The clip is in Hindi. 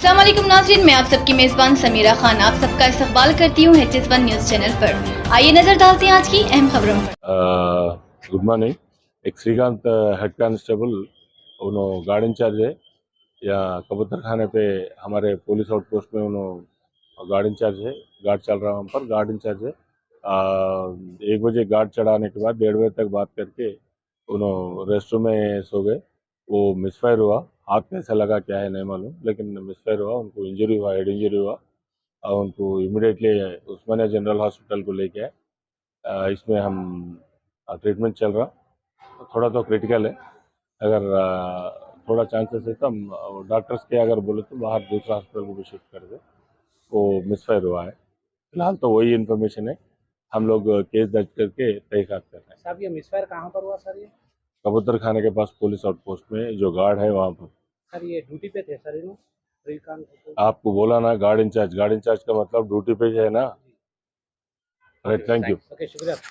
अस्सलाम वालेकुम नाज़रीन, मैं आप सबकी मेज़बान समीरा खान आप सबका इस्तकबाल करती हूँ HS1 न्यूज़ चैनल पर। आइए नजर डालते हैं आज की अहम खबरों पर। Good morning. एक श्रीकांत हेड कांस्टेबल उन्होंने गार्ड इंचार्ज है या कबूतर खाने पे हमारे पुलिस आउटपोस्ट में उन्होंने गार्ड इंचार्ज है। गार्ड चल रहा है वहाँ पर, गार्ड इंचार्ज है। 1 बजे गार्ड चढ़ाने के बाद 1:30 बजे तक बात करके उन्होंने रेस्ट रूम में सो गए। वो मिसफायर हुआ, हाथ कैसा लगा क्या है नहीं मालूम, लेकिन मिसफायर हुआ, उनको इंजरी हुआ, हेड इंजरी हुआ और उनको इमिडिएटली उस्मानिया जनरल हॉस्पिटल को लेके आए। इसमें हम ट्रीटमेंट चल रहा, थोड़ा तो क्रिटिकल है। अगर थोड़ा चांसेस है तो हम डॉक्टर्स के अगर बोले तो बाहर दूसरा हॉस्पिटल को भी शिफ्ट कर दे। वो मिसफायर हुआ है, फिलहाल तो वही इन्फॉर्मेशन है। हम लोग केस दर्ज करके तहकीकात कर रहे हैं। साहब ये मिसफायर कहाँ पर हुआ सर? ये कबूतर खाने के पास पुलिस आउटपोस्ट में जो गार्ड है वहाँ पर। सर ये ड्यूटी पे थे सर, इन्हों श्रीकांत आपको बोला ना गार्ड इंचार्ज का मतलब ड्यूटी पे है ना। Right, thank you. ओके, शुक्रिया।